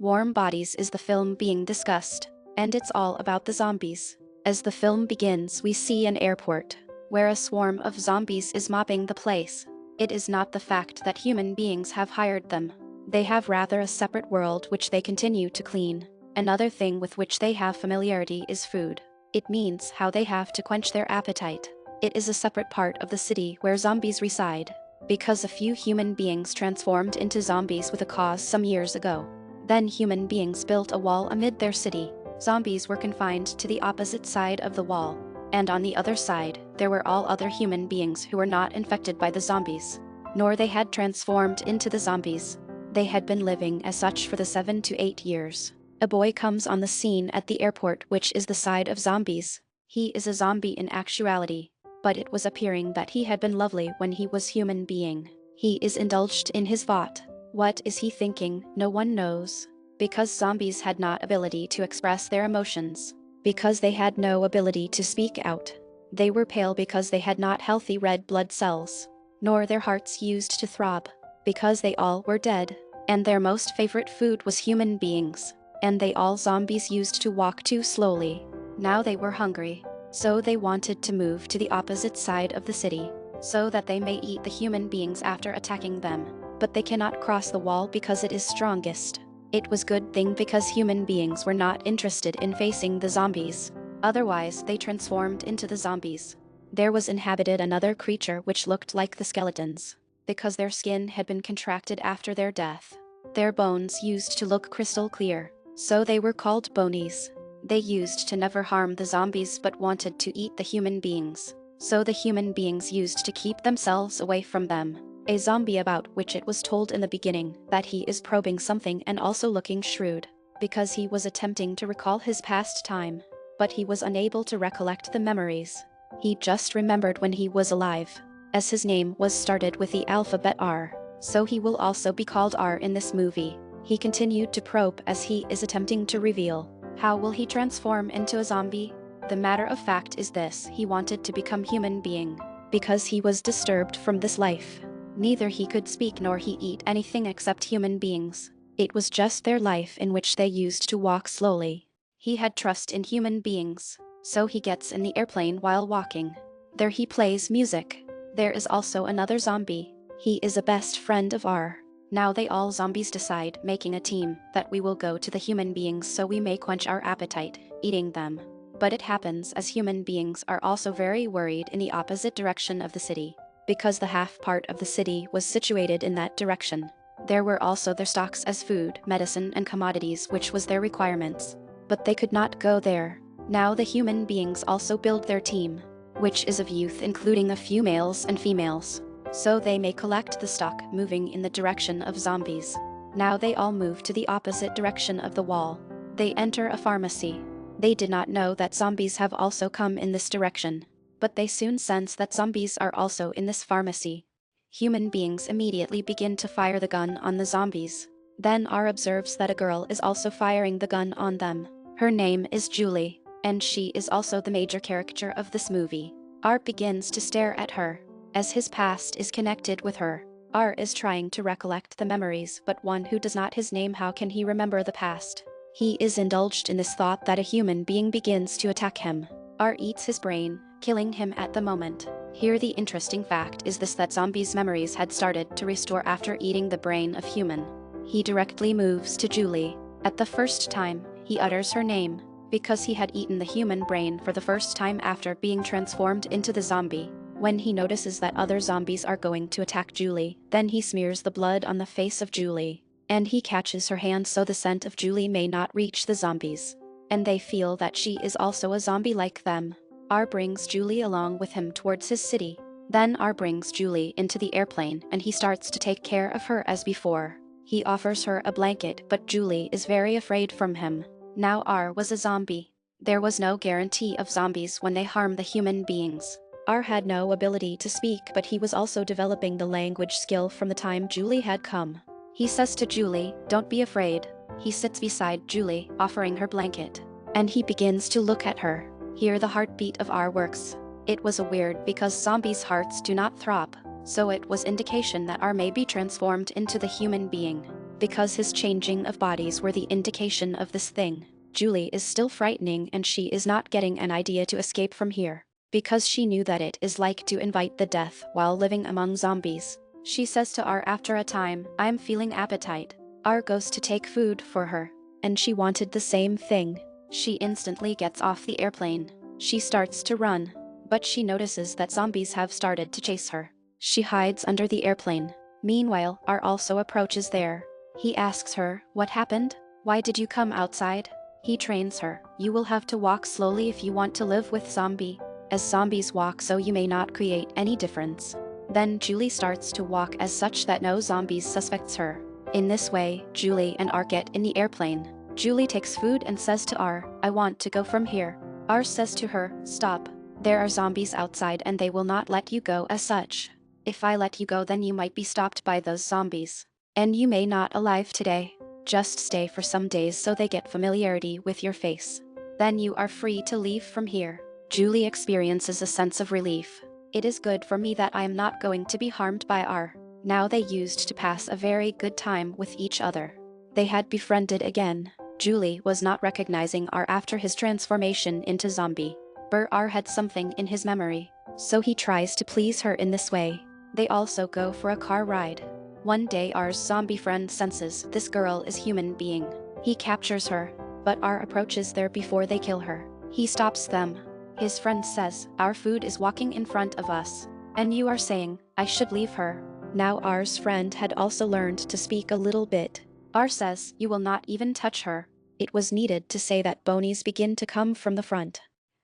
Warm Bodies is the film being discussed, and it's all about the zombies. As the film begins, we see an airport, where a swarm of zombies is mopping the place. It is not the fact that human beings have hired them. They have rather a separate world which they continue to clean. Another thing with which they have familiarity is food. It means how they have to quench their appetite. It is a separate part of the city where zombies reside, because a few human beings transformed into zombies with a cause some years ago. Then human beings built a wall amid their city. Zombies were confined to the opposite side of the wall, and on the other side, there were all other human beings who were not infected by the zombies, nor they had transformed into the zombies. They had been living as such for the 7 to 8 years. A boy comes on the scene at the airport, which is the side of zombies. He is a zombie in actuality, but it was appearing that he had been lovely when he was human being. He is indulged in his thought. What is he thinking? No one knows. Because zombies had not ability to express their emotions. Because they had no ability to speak out. They were pale because they had not healthy red blood cells, nor their hearts used to throb. Because they all were dead, and their most favorite food was human beings. And they all zombies used to walk too slowly. Now they were hungry, so they wanted to move to the opposite side of the city, so that they may eat the human beings after attacking them. But they cannot cross the wall because it is strongest. It was good thing because human beings were not interested in facing the zombies. Otherwise they transformed into the zombies. There was inhabited another creature which looked like the skeletons, because their skin had been contracted after their death. Their bones used to look crystal clear, so they were called bonies. They used to never harm the zombies but wanted to eat the human beings, so the human beings used to keep themselves away from them. A zombie about which it was told in the beginning that he is probing something and also looking shrewd, because he was attempting to recall his past time, but he was unable to recollect the memories. He just remembered when he was alive, as his name was started with the alphabet R, so he will also be called R in this movie. He continued to probe as he is attempting to reveal. How will he transform into a zombie? The matter of fact is this: he wanted to become human being, because he was disturbed from this life. Neither he could speak nor he eat anything except human beings. It was just their life in which they used to walk slowly. He had trust in human beings, so he gets in the airplane while walking. There he plays music. There is also another zombie. He is a best friend of R. Now they all zombies decide, making a team, that we will go to the human beings so we may quench our appetite, eating them. But it happens as human beings are also very worried in the opposite direction of the city, because the half part of the city was situated in that direction. There were also their stocks as food, medicine and commodities, which was their requirements. But they could not go there. Now the human beings also build their team, which is of youth including a few males and females, so they may collect the stock moving in the direction of zombies. Now they all move to the opposite direction of the wall. They enter a pharmacy. They did not know that zombies have also come in this direction, but they soon sense that zombies are also in this pharmacy. Human beings immediately begin to fire the gun on the zombies. Then R observes that a girl is also firing the gun on them. Her name is Julie, and she is also the major character of this movie. R begins to stare at her, as his past is connected with her. R is trying to recollect the memories, but one who does not his name, how can he remember the past? He is indulged in this thought that a human being begins to attack him. R eats his brain, killing him at the moment. Here the interesting fact is this: that zombies' memories had started to restore after eating the brain of human. He directly moves to Julie. At the first time, he utters her name, because he had eaten the human brain for the first time after being transformed into the zombie. When he notices that other zombies are going to attack Julie, then he smears the blood on the face of Julie, and he catches her hand so the scent of Julie may not reach the zombies, and they feel that she is also a zombie like them. R brings Julie along with him towards his city. Then R brings Julie into the airplane and he starts to take care of her as before. He offers her a blanket, but Julie is very afraid from him. Now R was a zombie. There was no guarantee of zombies when they harm the human beings. R had no ability to speak, but he was also developing the language skill from the time Julie had come. He says to Julie, "Don't be afraid." He sits beside Julie, offering her blanket, and he begins to look at her. Here the heartbeat of R works. It was a weird because zombies' hearts do not throb, so it was indication that R may be transformed into the human being. because his changing of bodies were the indication of this thing. Julie is still frightening and she is not getting an idea to escape from here, because she knew that it is like to invite the death while living among zombies. She says to R after a time, "I'm feeling appetite." R goes to take food for her, and she wanted the same thing. She instantly gets off the airplane. She starts to run, but she notices that zombies have started to chase her. She hides under the airplane. Meanwhile, R also approaches there. He asks her, "What happened? Why did you come outside?" He trains her. "You will have to walk slowly if you want to live with zombie. As zombies walk, so you may not create any difference." Then Julie starts to walk as such that no zombies suspects her. In this way, Julie and R get in the airplane. Julie takes food and says to R, "I want to go from here." R says to her, "Stop. There are zombies outside and they will not let you go as such. If I let you go, then you might be stopped by those zombies. And you may not alive today. Just stay for some days so they get familiarity with your face. Then you are free to leave from here." Julie experiences a sense of relief. "It is good for me that I am not going to be harmed by R." Now they used to pass a very good time with each other. They had befriended again. Julie was not recognizing R after his transformation into zombie. But R had something in his memory, so he tries to please her in this way. They also go for a car ride. One day R's zombie friend senses this girl is human being. He captures her, but R approaches there before they kill her. He stops them. His friend says, "Our food is walking in front of us, and you are saying, I should leave her." Now R's friend had also learned to speak a little bit. R says, "You will not even touch her." It was needed to say that bonies begin to come from the front,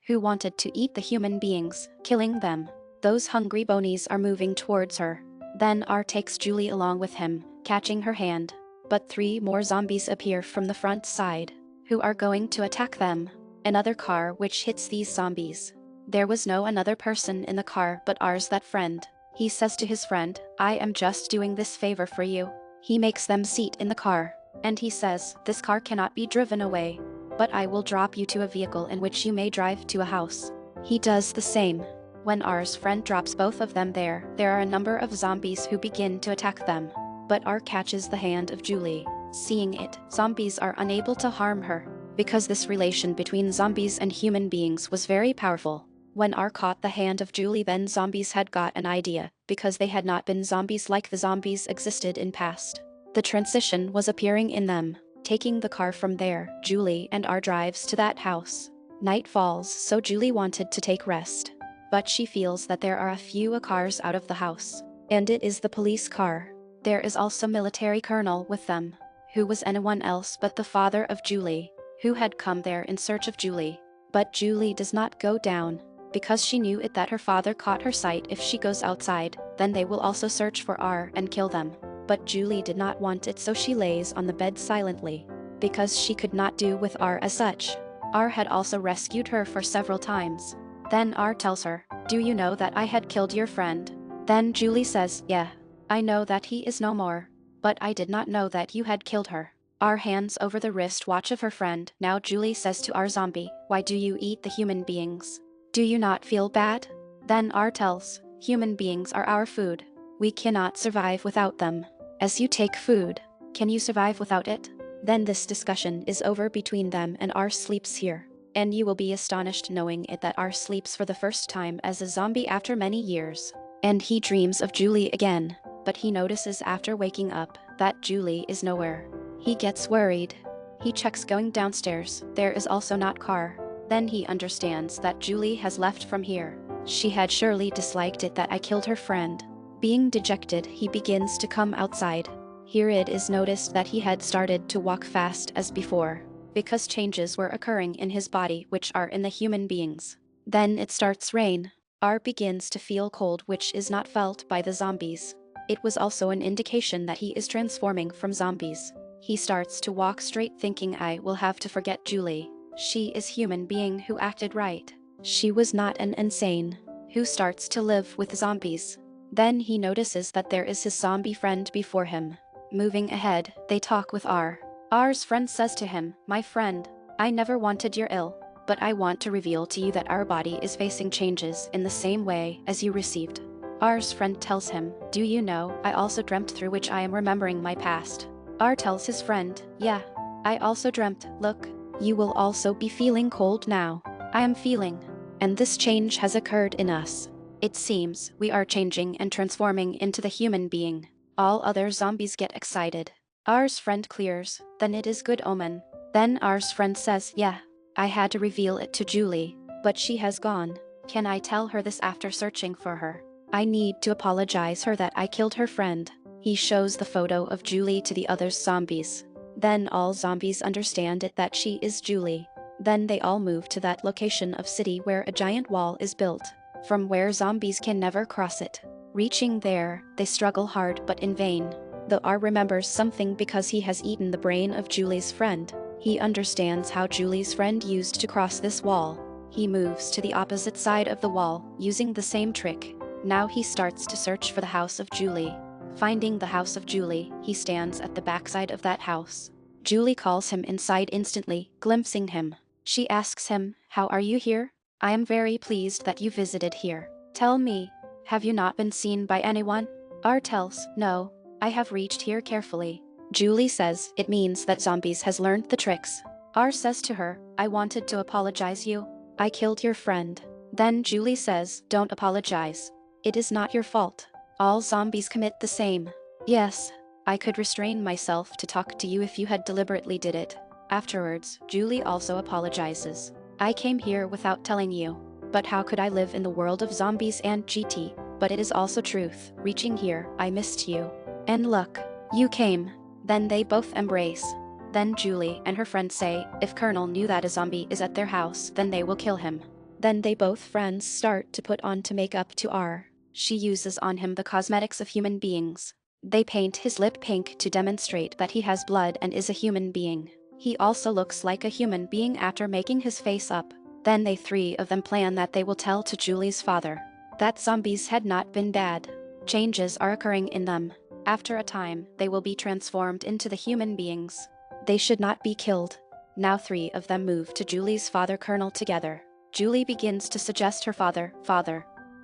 who wanted to eat the human beings, killing them. Those hungry bonies are moving towards her. Then R takes Julie along with him, catching her hand. But 3 more zombies appear from the front side, who are going to attack them. Another car which hits these zombies. There was no another person in the car but R's that friend. He says to his friend, "I am just doing this favor for you." He makes them seat in the car, and he says, "This car cannot be driven away, but I will drop you to a vehicle in which you may drive to a house." He does the same. When R's friend drops both of them there are a number of zombies who begin to attack them. But R catches the hand of Julie. Seeing it, zombies are unable to harm her, because this relation between zombies and human beings was very powerful. When R caught the hand of Julie, then zombies had got an idea, because they had not been zombies like the zombies existed in past. The transition was appearing in them. Taking the car from there, Julie and R drives to that house. Night falls, so Julie wanted to take rest. But she feels that there are a few cars out of the house, and it is the police car. There is also military colonel with them, who was anyone else but the father of Julie, who had come there in search of Julie. But Julie does not go down, because she knew it that her father caught her sight. If she goes outside, then they will also search for R and kill them. But Julie did not want it, so she lays on the bed silently, because she could not do with R as such. R had also rescued her for several times. Then R tells her, "Do you know that I had killed your friend?" Then Julie says, "Yeah, I know that he is no more, but I did not know that you had killed her." R hands over the wristwatch of her friend. Now Julie says to R zombie, "Why do you eat the human beings? Do you not feel bad?" Then R tells, "Human beings are our food. We cannot survive without them. As you take food, can you survive without it?" Then this discussion is over between them, and R sleeps here. And you will be astonished knowing it that R sleeps for the first time as a zombie after many years. And he dreams of Julie again, but he notices after waking up that Julie is nowhere. He gets worried. He checks going downstairs. There is also not car. Then he understands that Julie has left from here. She had surely disliked it that I killed her friend. Being dejected, he begins to come outside. Here it is noticed that he had started to walk fast as before, because changes were occurring in his body which are in the human beings. Then it starts rain. R begins to feel cold, which is not felt by the zombies. It was also an indication that he is transforming from zombies. He starts to walk straight, thinking, "I will have to forget Julie. She is human being who acted right. She was not an insane who starts to live with zombies." Then he notices that there is his zombie friend before him. Moving ahead, they talk with R. R's friend says to him, "My friend, I never wanted your ill, but I want to reveal to you that our body is facing changes in the same way as you received." R's friend tells him, "Do you know, I also dreamt, through which I am remembering my past. R tells his friend, yeah, I also dreamt, look, you will also be feeling cold now. I am feeling. And this change has occurred in us. It seems we are changing and transforming into the human being. All other zombies get excited. R's friend clears, then it is good omen. Then R's friend says, yeah, I had to reveal it to Julie, but she has gone. Can I tell her this after searching for her? I need to apologize her that I killed her friend. He shows the photo of Julie to the other zombies. Then all zombies understand it that she is Julie. Then they all move to that location of city where a giant wall is built, from where zombies can never cross it. Reaching there, they struggle hard but in vain. The R remembers something because he has eaten the brain of Julie's friend. He understands how Julie's friend used to cross this wall. He moves to the opposite side of the wall, using the same trick. Now he starts to search for the house of Julie. Finding the house of Julie, he stands at the backside of that house. Julie calls him inside instantly, glimpsing him. She asks him, how are you here? I am very pleased that you visited here. Tell me, have you not been seen by anyone? R tells, no, I have reached here carefully. Julie says it means that zombies has learned the tricks. R says to her, I wanted to apologize you. I killed your friend. Then Julie says, don't apologize. It is not your fault. All zombies commit the same. Yes, I could restrain myself to talk to you if you had deliberately did it. Afterwards, Julie also apologizes. I came here without telling you. But how could I live in the world of zombies and GT? But it is also truth. Reaching here, I missed you. And look, you came. Then they both embrace. Then Julie and her friend say, if Colonel knew that a zombie is at their house, then they will kill him. Then they both friends start to put on to make up to R. She uses on him the cosmetics of human beings. They paint his lip pink to demonstrate that he has blood and is a human being. He also looks like a human being after making his face up. Then they three of them plan that they will tell to Julie's father that zombies had not been bad. Changes are occurring in them. After a time, they will be transformed into the human beings. They should not be killed. Now three of them move to Julie's father Colonel together. Julie begins to suggest her father,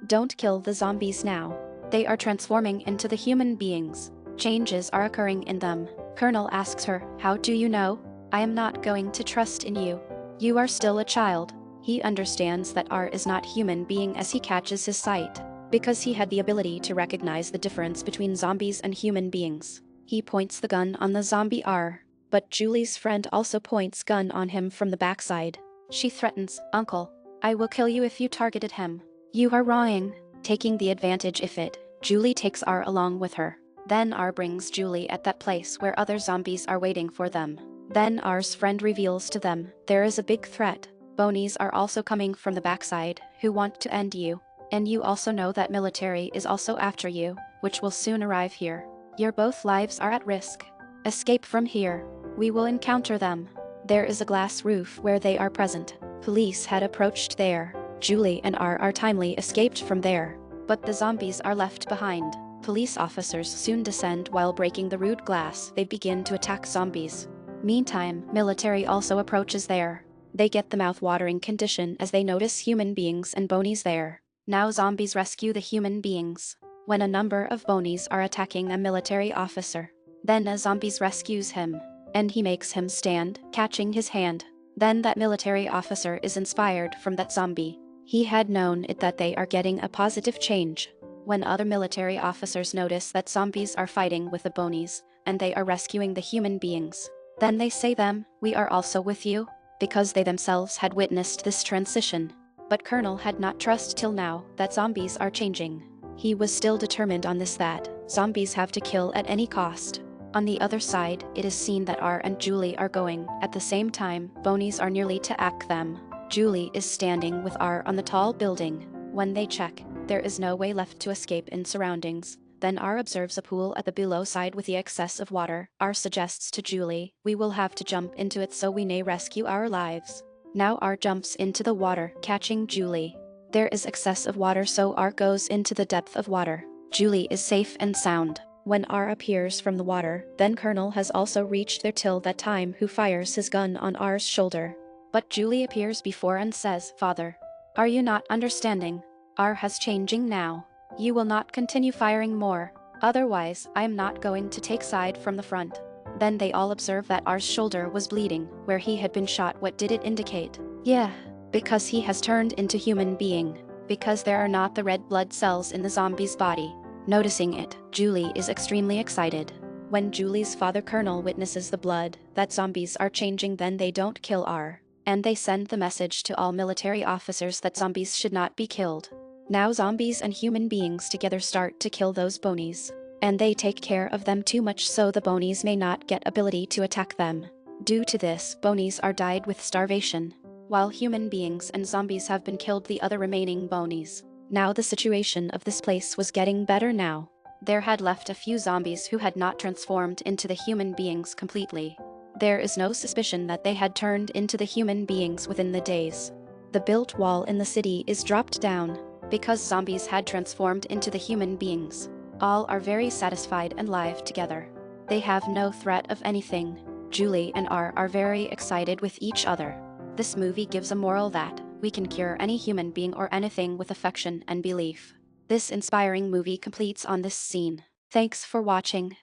don't kill the zombies now. They are transforming into the human beings. Changes are occurring in them. Colonel asks her, how do you know? I am not going to trust in you. You are still a child. He understands that R is not human being as he catches his sight, because he had the ability to recognize the difference between zombies and human beings. He points the gun on the zombie R, but Julie's friend also points gun on him from the backside. She threatens, Uncle, I will kill you if you targeted him. You are wrong. Taking the advantage if it, Julie takes R along with her. Then R brings Julie at that place where other zombies are waiting for them. Then R's friend reveals to them, there is a big threat. Bonies are also coming from the backside, who want to end you. And you also know that military is also after you, which will soon arrive here. Your both lives are at risk. Escape from here. We will encounter them. There is a glass roof where they are present. Police had approached there. Julie and R are timely escaped from there. But the zombies are left behind. Police officers soon descend while breaking the rude glass. They begin to attack zombies. Meantime, military also approaches there. They get the mouth-watering condition as they notice human beings and bonies there. Now zombies rescue the human beings. When a number of bonies are attacking a military officer, then a zombies rescues him, and he makes him stand, catching his hand. Then that military officer is inspired from that zombie. He had known it that they are getting a positive change. When other military officers notice that zombies are fighting with the bonies, and they are rescuing the human beings, then they say them, we are also with you, because they themselves had witnessed this transition. But Colonel had not trust till now that zombies are changing. He was still determined on this that zombies have to kill at any cost. On the other side, it is seen that R and Julie are going. At the same time, bonies are nearly to attack them. Julie is standing with R on the tall building. When they check, there is no way left to escape in surroundings. Then R observes a pool at the below side with the excess of water. R suggests to Julie, we will have to jump into it so we may rescue our lives. Now R jumps into the water, catching Julie. There is excess of water so R goes into the depth of water. Julie is safe and sound. When R appears from the water, then Colonel has also reached there till that time who fires his gun on R's shoulder. But Julie appears before and says, Father, are you not understanding? R has changing now. You will not continue firing more. Otherwise, I am not going to take side from the front. Then they all observe that R's shoulder was bleeding, where he had been shot. What did it indicate? Yeah, because he has turned into human being. Because there are not the red blood cells in the zombie's body. Noticing it, Julie is extremely excited. When Julie's father Colonel witnesses the blood that zombies are changing, then they don't kill R. And they send the message to all military officers that zombies should not be killed. Now zombies and human beings together start to kill those bonies. And they take care of them too much so the bonies may not get ability to attack them. Due to this, bonies are died with starvation. While human beings and zombies have been killed the other remaining bonies. Now the situation of this place was getting better now. There had left a few zombies who had not transformed into the human beings completely. There is no suspicion that they had turned into the human beings within the days. The built wall in the city is dropped down, because zombies had transformed into the human beings. All are very satisfied and live together. They have no threat of anything. Julie and R are very excited with each other. This movie gives a moral that we can cure any human being or anything with affection and belief. This inspiring movie completes on this scene. Thanks for watching.